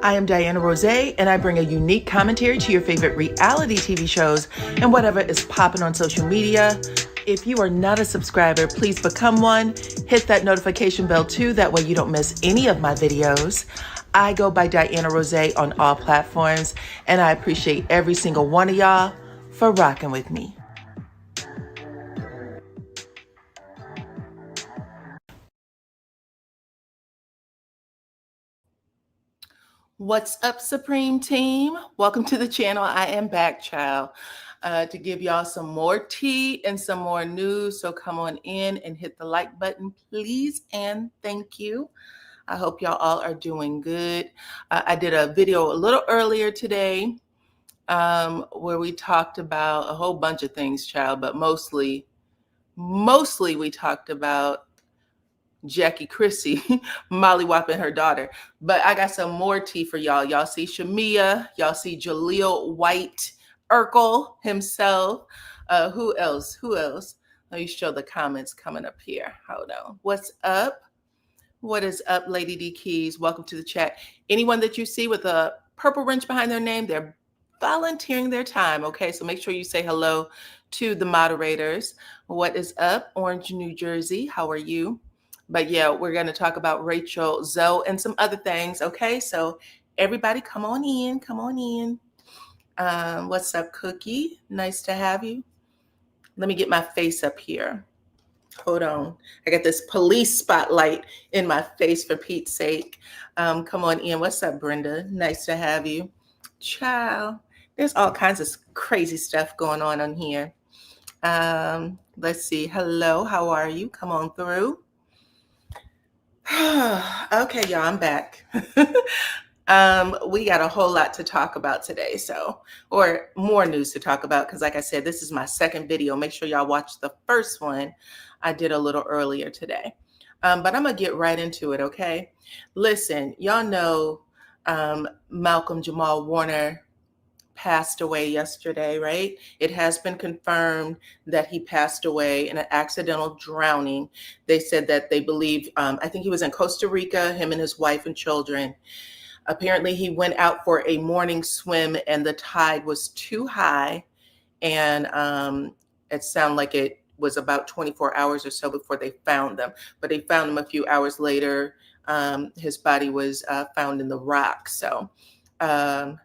I am DYANAROZAY, and I bring a unique commentary to your favorite reality TV shows and whatever is popping on social media. If you are not a subscriber, please become one. Hit that notification bell too, that way you don't miss any of my videos. I go by DYANAROZAY on all platforms, and I appreciate every single one of y'all for rocking with me. What's up, Supreme Team? Welcome to the channel. I am back, child, to give y'all some more tea and some more news. So come on in and hit the like button, please, and thank you. I hope y'all all are doing good. I did a video a little earlier today where we talked about a whole bunch of things, child, but mostly we talked about Jackie Chrissy mollywhopping her daughter. But I got some more tea for y'all. Y'all see Shamea. Y'all see Jaleel White Urkel himself. Who else? Who else? Let me show the comments coming up here. Hold on. What's up? What is up, Lady D Keys? Welcome to the chat. Anyone that you see with a purple wrench behind their name, they're volunteering their time, okay? So make sure you say hello to the moderators. What is up, Orange, New Jersey? How are you? But yeah, we're going to talk about Rachel, ZELLE, and some other things, okay? So everybody come on in, come on in. What's up, Cookie? Nice to have you. Let me get my face up here. Hold on. I got this police spotlight in my face, for Pete's sake. Come on in. What's up, Brenda? Nice to have you. Ciao. There's all kinds of crazy stuff going on here. Let's see. Hello. How are you? Come on through. Okay, y'all, I'm back. We got a whole lot to talk about today, or more news to talk about, because like I said, this is my second video. Make sure y'all watch the first one I did a little earlier today. But I'm going to get right into it, okay? Listen, y'all know Malcolm Jamal-Warner passed away yesterday, right? It has been confirmed that he passed away in an accidental drowning. They said that they believe, I think he was in Costa Rica, him and his wife and children. Apparently he went out for a morning swim and the tide was too high. And it sounded like it was about 24 hours or so before they found them. But they found him a few hours later. His body was found in the rock. So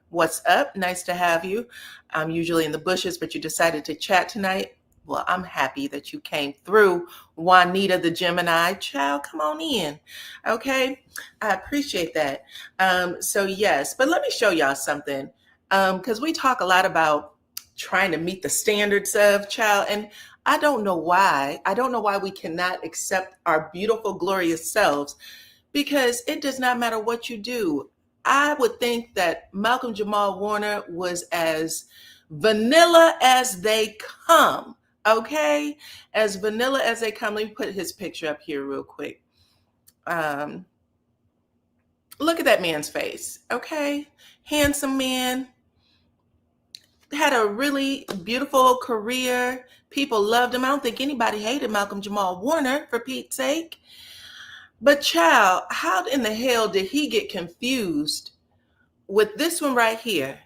what's up? Nice to have you. I'm usually in the bushes, but you decided to chat tonight. Well, I'm happy that you came through. Juanita the Gemini, child, come on in. Okay, I appreciate that. So yes, but let me show y'all something, because we talk a lot about trying to meet the standards of child, and I don't know why. I don't know why we cannot accept our beautiful, glorious selves, because it does not matter what you do. I would think that Malcolm Jamal Warner was as vanilla as they come, okay? As vanilla as they come. Let me put his picture up here real quick. Look at that man's face, okay? Handsome man. Had a really beautiful career. People loved him. I don't think anybody hated Malcolm Jamal Warner, for Pete's sake. But child, how in the hell did he get confused with this one right here?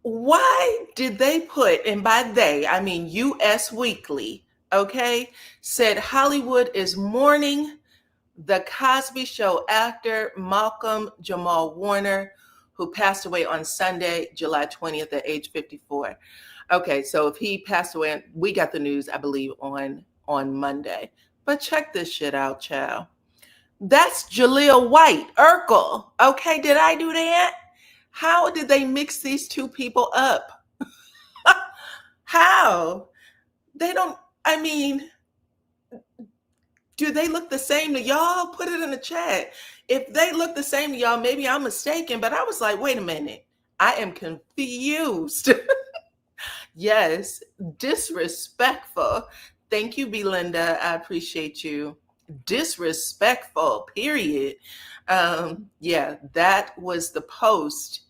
Why did they put, and by they, I mean US Weekly, okay, said Hollywood is mourning the Cosby Show actor Malcolm Jamal Warner, who passed away on Sunday, July 20th at age 54. Okay, so if he passed away, we got the news, I believe, on Monday. But check this shit out, child. That's Jaleel White Urkel. Okay, did I do that? How did they mix these two people up? How? They don't, I mean, do they look the same to y'all? Put it in the chat. If they look the same to y'all, maybe I'm mistaken, but I was like, wait a minute. I am confused. Yes, disrespectful. Thank you, Belinda. I appreciate you. Disrespectful, period. Yeah, that was the post.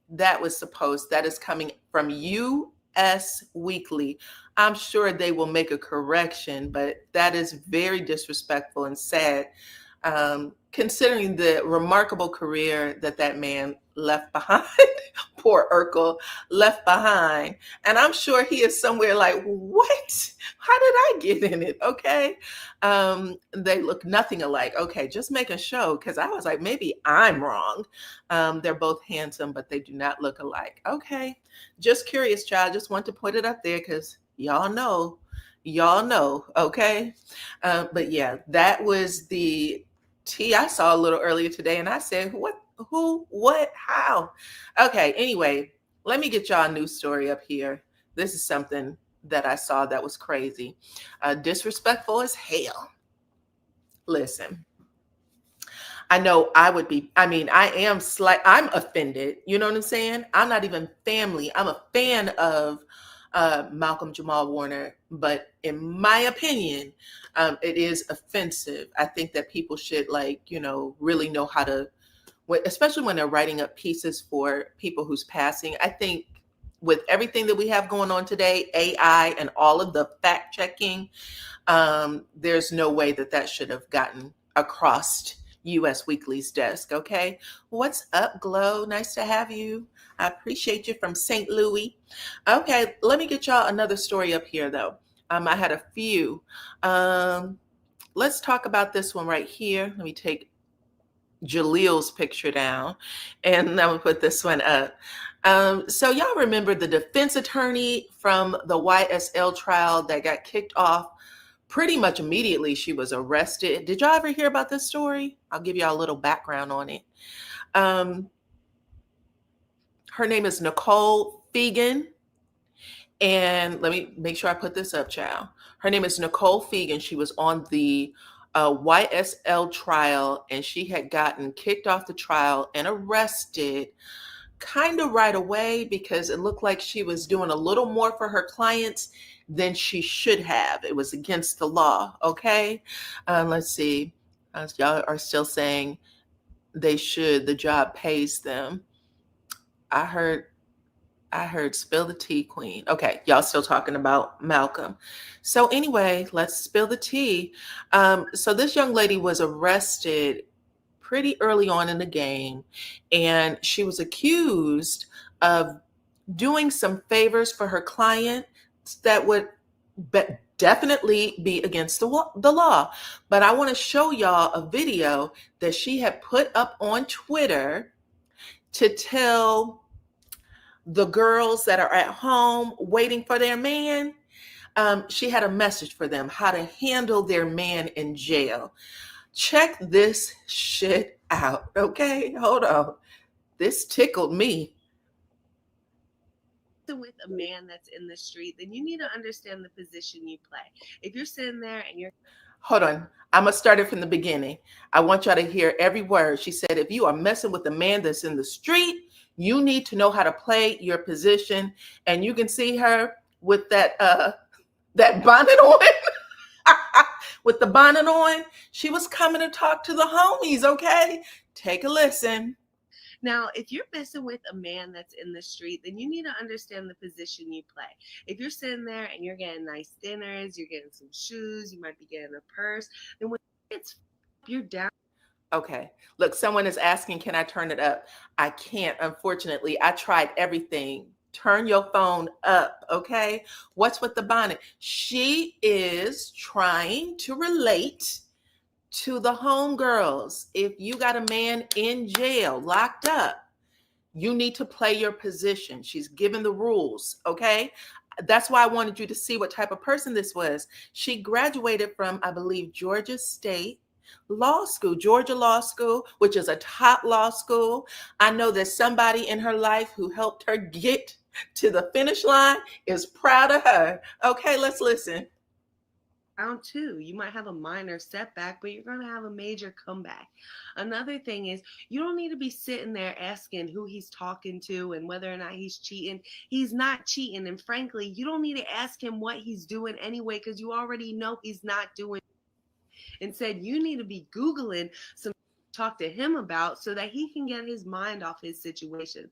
That was the post. That is coming from US Weekly. I'm sure they will make a correction, but that is very disrespectful and sad. considering the remarkable career that that man left behind, poor Urkel left behind. And I'm sure he is somewhere like, what? How did I get in it? Okay. They look nothing alike. Okay, just make a show because I was like, maybe I'm wrong. They're both handsome, but they do not look alike. Okay. Just curious, child. Just want to put it up there because y'all know. Y'all know. Okay. But yeah, that was the tea I saw a little earlier today, and I said, "What? Who? What? How?" Okay. Anyway, let me get y'all a news story up here. This is something that I saw that was crazy, disrespectful as hell. Listen, I know I would be. I mean, I am I'm offended. You know what I'm saying? I'm not even family. I'm a fan of Malcolm Jamal Warner, but in my opinion, it is offensive. I think that people should really know how to, especially when they're writing up pieces for people who's passing. I think with everything that we have going on today, AI and all of the fact checking, there's no way that that should have gotten across US Weekly's desk. Okay. What's up, Glow? Nice to have you. I appreciate you from St. Louis. Okay. Let me get y'all another story up here, though. I had a few. Let's talk about this one right here. Let me take Jaleel's picture down and I'm going to put this one up. So y'all remember the defense attorney from the YSL trial that got kicked off pretty much immediately. She was arrested. Did y'all ever hear about this story? I'll give y'all a little background on it. Her name is Nicole Fegan. And let me make sure I put this up, child. Her name is Nicole Fegan. She was on the YSL trial, and she had gotten kicked off the trial and arrested kind of right away because it looked like she was doing a little more for her clients than she should have. It was against the law. Okay. Let's see. Y'all are still saying they should. The job pays them. I heard spill the tea, queen. Okay, y'all still talking about Malcolm. So anyway, let's spill the tea. So this young lady was arrested pretty early on in the game, and she was accused of doing some favors for her client that would definitely be against the law. But I want to show y'all a video that she had put up on Twitter to tell the girls that are at home waiting for their man. She had a message for them how to handle their man in jail. Check this shit out. Okay, hold on. This tickled me. With a man that's in the street, then you need to understand the position you play. If you're sitting there and you're Hold on. I'm going to start it from the beginning. I want y'all to hear every word. She said, if you are messing with a man that's in the street, you need to know how to play your position. And you can see her with that bonnet on. With the bonnet on, she was coming to talk to the homies, okay? Take a listen. Now, if you're messing with a man that's in the street, then you need to understand the position you play. If you're sitting there and you're getting nice dinners, you're getting some shoes, you might be getting a purse, then when it's you're down. Okay. Look, someone is asking, can I turn it up? I can't, unfortunately. I tried everything. Turn your phone up, okay? What's with the bonnet? She is trying to relate to the homegirls. If you got a man in jail, locked up, you need to play your position. She's given the rules, okay? That's why I wanted you to see what type of person this was. She graduated from, I believe, Georgia State Law School, Georgia Law School, which is a top law school. I know that somebody in her life who helped her get to the finish line is proud of her. Okay, let's listen. Round two, you might have a minor setback, but you're going to have a major comeback. Another thing is, you don't need to be sitting there asking who he's talking to and whether or not he's cheating. He's not cheating. And frankly, you don't need to ask him what he's doing anyway, because you already know he's not doing. Instead, you need to be Googling some talk to him about so that he can get his mind off his situation.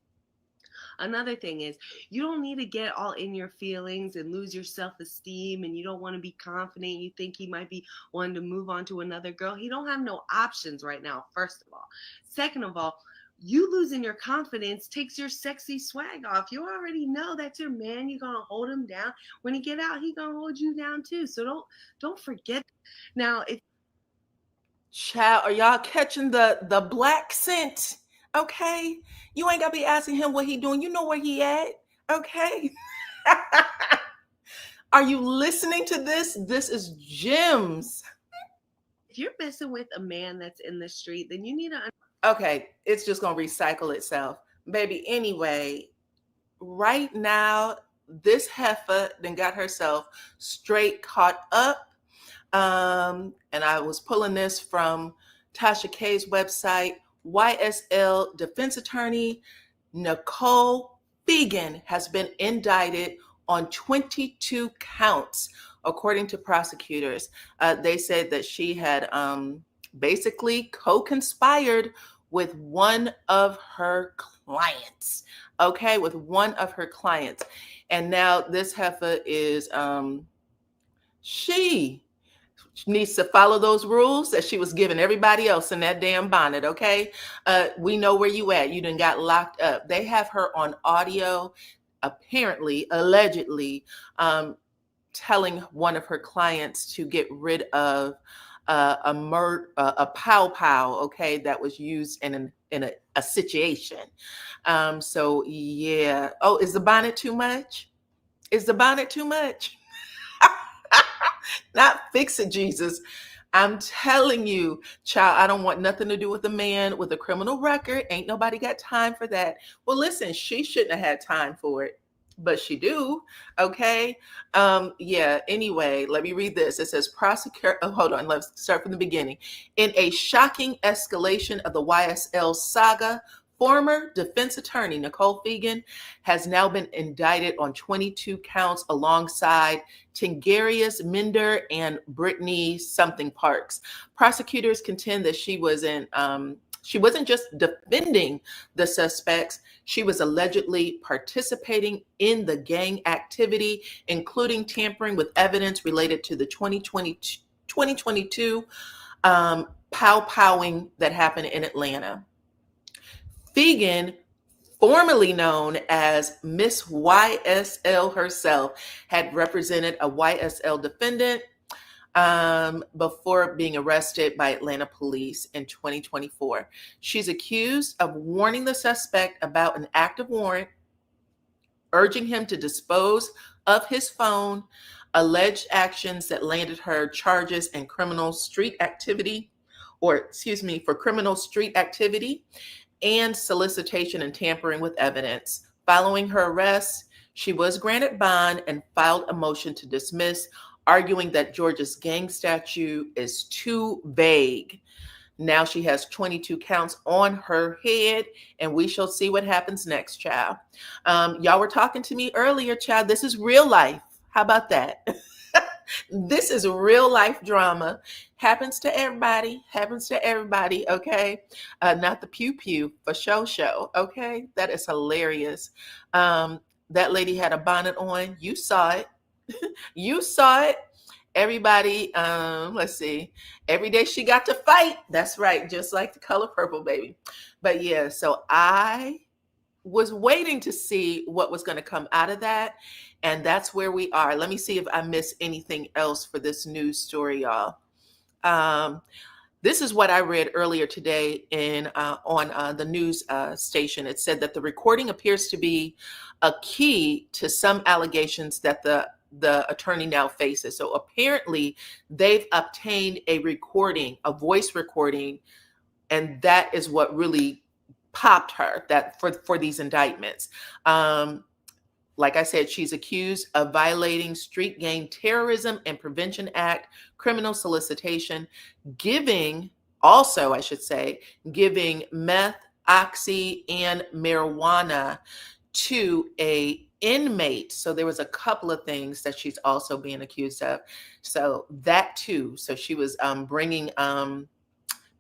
Another thing is, you don't need to get all in your feelings and lose your self-esteem, and you don't want to be confident. You think he might be wanting to move on to another girl. He don't have no options right now, first of all. Second of all, you losing your confidence takes your sexy swag off. You already know that's your man. You're gonna hold him down. When he get out, he gonna hold you down too. So don't forget. Now, if Child, are y'all catching the black scent? Okay, you ain't gotta be asking him what he doing. You know where he at. Okay. Are you listening to this? This is gems. you're messing with a man that's in the street, then you need to. Okay, it's just gonna recycle itself, baby. Anyway, right now, this heifer then got herself straight caught up. And I was pulling this from Tasha K's website. YSL defense attorney Nicole Fegan has been indicted on 22 counts, according to prosecutors. They said that she had basically co-conspired with one of her clients. Okay, with one of her clients. And now this heifer is she needs to follow those rules that she was giving everybody else in that damn bonnet. Okay, we know where you at. You done got locked up. They have her on audio, apparently, allegedly, telling one of her clients to get rid of a pow pow. Okay, that was used in a situation. So yeah. Oh, is the bonnet too much? Is the bonnet too much? Not fix it, Jesus. I'm telling you, child, I don't want nothing to do with a man with a criminal record. Ain't nobody got time for that. Well, listen, she shouldn't have had time for it, but she do. Okay. Yeah. Anyway, let me read this. It says prosecutor. Oh, hold on. Let's start from the beginning. In a shocking escalation of the YSL saga, former defense attorney Nicole Fegan has now been indicted on 22 counts alongside Tingarius Minder and Brittany something Parks. Prosecutors contend that she wasn't just defending the suspects, she was allegedly participating in the gang activity, including tampering with evidence related to the 2022 pow-powing that happened in Atlanta. Fegan, formerly known as Miss YSL herself, had represented a YSL defendant before being arrested by Atlanta police in 2024. She's accused of warning the suspect about an active warrant, urging him to dispose of his phone, alleged actions that landed her charges in criminal street activity, for criminal street activity and solicitation and tampering with evidence. Following her arrest, she was granted bond and filed a motion to dismiss, arguing that Georgia's gang statute is too vague. Now she has 22 counts on her head, and we shall see what happens next, child. Y'all were talking to me earlier, child. This is real life. How about that? This is real life drama. Happens to everybody. Happens to everybody. Okay. Not the pew pew for show. Okay. That is hilarious. That lady had a bonnet on. You saw it. You saw it. Everybody, let's see. Every day she got to fight. That's right. Just like the color purple, baby. But yeah, so I was waiting to see what was going to come out of that. And that's where we are. Let me see if I miss anything else for this news story, y'all. This is what I read earlier today on the news station. It said that the recording appears to be a key to some allegations that the attorney now faces. So apparently they've obtained a recording, a voice recording, and that is what really popped her that for these indictments. Like I said, she's accused of violating Street Gang Terrorism and Prevention Act, criminal solicitation, giving meth, oxy, and marijuana to a inmate. So there was a couple of things that she's also being accused of. So that too. So she was bringing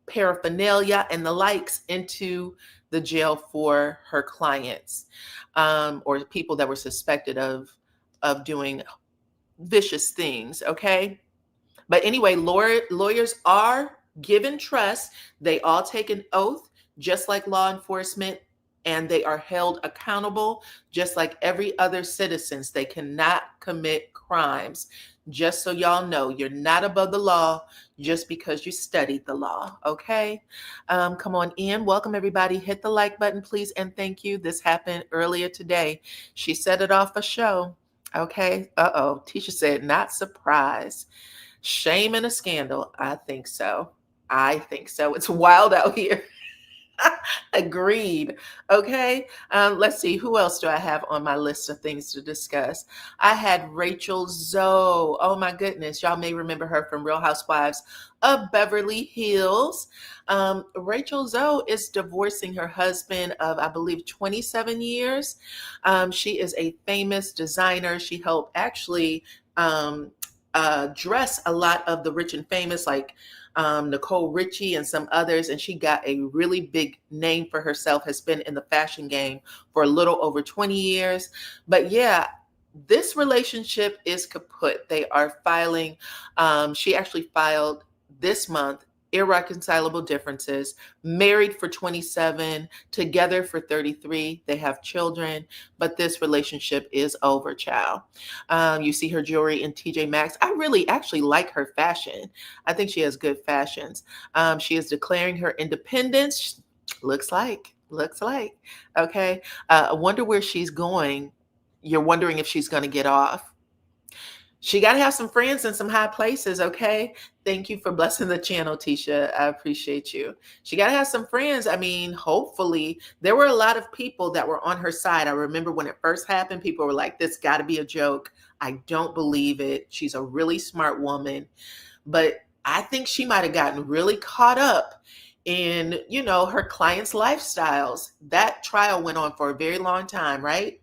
paraphernalia and the likes into the jail for her clients, or people that were suspected of doing vicious things. Okay. But anyway, lawyers are given trust. They all take an oath, just like law enforcement, and they are held accountable, just like every other citizens. They cannot commit crimes. Just so y'all know, you're not above the law just because you studied the law. Okay, come on in. Welcome everybody. Hit the like button, please, and thank you. This happened earlier today. She set it off a show. Okay. Uh-oh. Tisha said, not surprised. Shame and a scandal. I think so. I think so. It's wild out here. Agreed. Okay. Let's see. Who else do I have on my list of things to discuss? I had Rachel Zoe. Oh my goodness. Y'all may remember her from Real Housewives of Beverly Hills. Rachel Zoe is divorcing her husband of, I believe, 27 years. She is a famous designer. She helped actually dress a lot of the rich and famous, like Nicole Richie and some others, and she got a really big name for herself, has been in the fashion game for a little over 20 years. But yeah, this relationship is kaput. They are filing, she actually filed this month, irreconcilable differences, married for 27, together for 33. They have children, but this relationship is over, child. You see her jewelry in TJ Maxx. I really actually like her fashion. I think she has good fashions. She is declaring her independence. Looks like. Okay. I wonder where she's going. You're wondering if she's going to get off. She got to have some friends in some high places, okay? Thank you for blessing the channel, Tisha. I appreciate you. She got to have some friends. I mean, hopefully, there were a lot of people that were on her side. I remember when it first happened, people were like, this got to be a joke. I don't believe it. She's a really smart woman. But I think she might have gotten really caught up in, her clients' lifestyles. That trial went on for a very long time, right?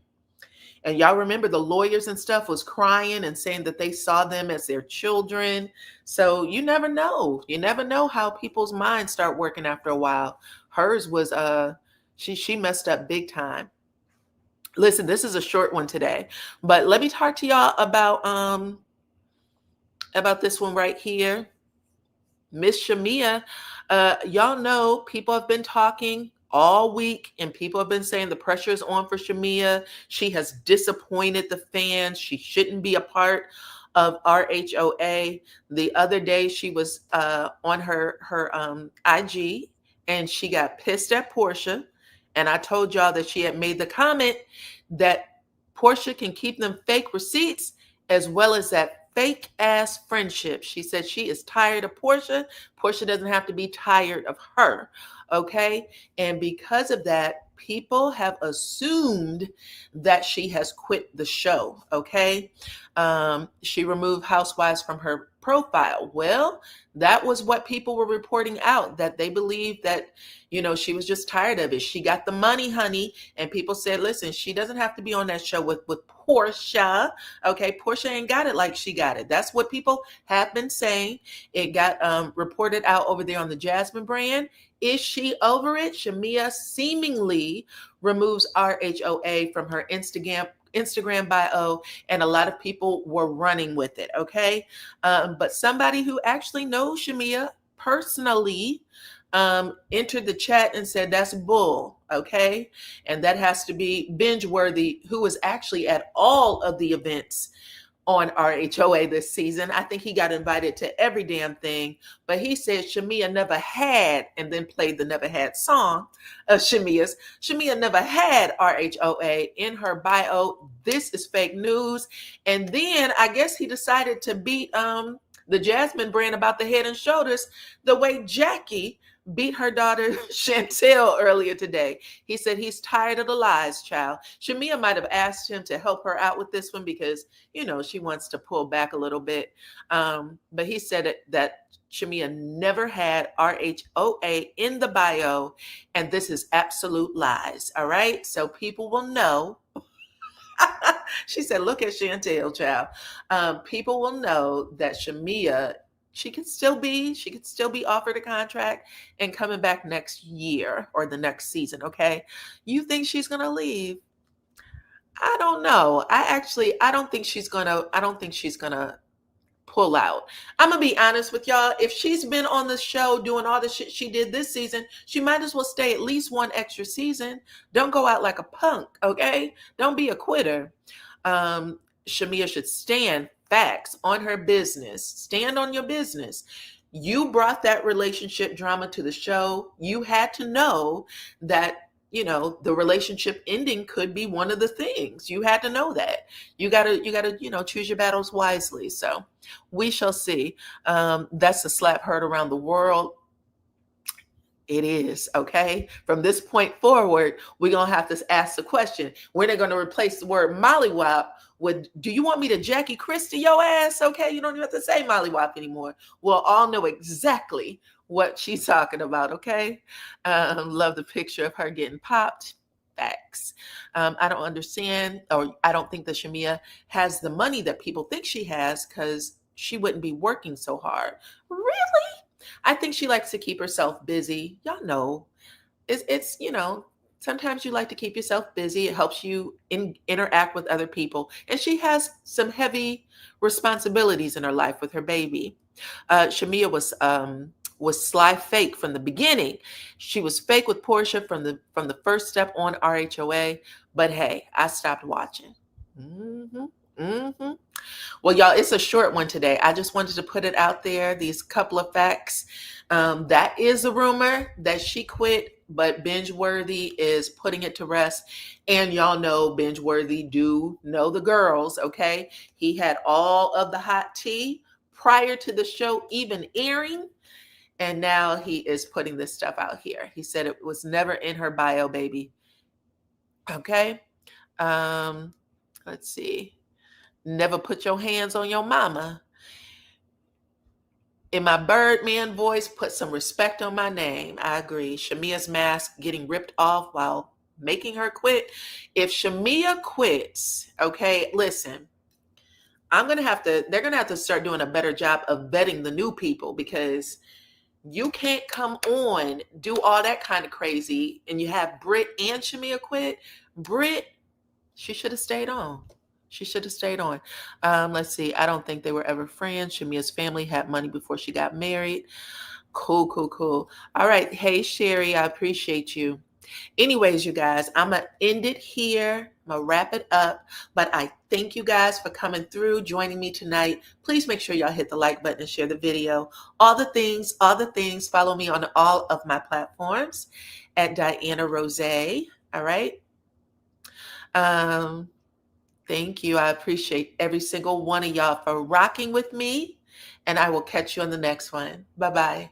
And y'all remember the lawyers and stuff was crying and saying that they saw them as their children. So you never know. You never know how people's minds start working after a while. Hers was she messed up big time. Listen, this is a short one today, but let me talk to y'all about this one right here. Miss Shamea, y'all know people have been talking all week, and people have been saying the pressure is on for Shamea. She has disappointed the fans. She shouldn't be a part of RHOA. The other day, she was on her IG, and she got pissed at Porsha. And I told y'all that she had made the comment that Porsha can keep them fake receipts as well as that fake ass friendship. She said she is tired of Porsha. Porsha doesn't have to be tired of her. Okay. And because of that, people have assumed that she has quit the show. Okay. She removed Housewives from her profile. Well, that was what people were reporting out, that they believed that, she was just tired of it. She got the money, honey. And people said, listen, she doesn't have to be on that show with Porsha. Okay. Porsha ain't got it like she got it. That's what people have been saying. It got reported out over there on the Jasmine brand. Is she over it? Shamea seemingly removes RHOA from her Instagram bio, and a lot of people were running with it. Okay. But somebody who actually knows Shamea personally entered the chat and said that's bull. Okay. And that has to be binge worthy, who was actually at all of the events on RHOA this season. I think he got invited to every damn thing, but he said Shamea never had, and then played the never had song of Shamea's. Shamea never had RHOA in her bio. This is fake news. And then I guess he decided to beat the Jasmine brand about the head and shoulders the way Jackie beat her daughter Chantel earlier today. He said he's tired of the lies, child. Shamea might have asked him to help her out with this one because, she wants to pull back a little bit. But he said that Shamea never had RHOA in the bio, and this is absolute lies. All right. So people will know. She said, look at Chantel, child. People will know that Shamea she could still be offered a contract and coming back next year or the next season, okay? You think she's going to leave? I don't know. I don't think she's going to pull out. I'm going to be honest with y'all. If she's been on the show doing all the shit she did this season, she might as well stay at least one extra season. Don't go out like a punk, okay? Don't be a quitter. Shamea should stand facts on her business. Stand on your business. You brought that relationship drama to the show. You had to know that, the relationship ending could be one of the things. You had to know that. You gotta, choose your battles wisely. So we shall see. That's a slap heard around the world. It is, okay? From this point forward, we're going to have to ask the question. When they're going to replace the word mollywop with, do you want me to Jackie Christie your ass? Okay, you don't even have to say mollywop anymore. We'll all know exactly what she's talking about, okay? Love the picture of her getting popped. Facts. I don't understand, or I don't think that Shamea has the money that people think she has, because she wouldn't be working so hard. Really? I think she likes to keep herself busy. Y'all know, it's sometimes you like to keep yourself busy. It helps you interact with other people. And she has some heavy responsibilities in her life with her baby. Shamea was sly fake from the beginning. She was fake with Porsha from the first step on RHOA. But hey, I stopped watching. Mm-hmm. Mm-hmm. Well, y'all, it's a short one today. I just wanted to put it out there, these couple of facts. That is a rumor that she quit, but Binge-Worthy is putting it to rest. And y'all know Binge-Worthy do know the girls, okay? He had all of the hot tea prior to the show even airing, and now he is putting this stuff out here. He said it was never in her bio, baby. Okay? Let's see. Never put your hands on your mama. In my Birdman voice, put some respect on my name. I agree. Shamea's mask getting ripped off while making her quit. If Shamea quits, okay, listen, they're going to have to start doing a better job of vetting the new people, because you can't come on, do all that kind of crazy, and you have Britt and Shamea quit. Britt, she should have stayed on. She should have stayed on. Let's see. I don't think they were ever friends. Shamea's family had money before she got married. Cool, cool, cool. All right. Hey, Sherry, I appreciate you. Anyways, you guys, I'm going to end it here. I'm going to wrap it up. But I thank you guys for coming through, joining me tonight. Please make sure y'all hit the like button and share the video. All the things. Follow me on all of my platforms at DYANAROZAY. All right. Thank you. I appreciate every single one of y'all for rocking with me. And I will catch you on the next one. Bye-bye.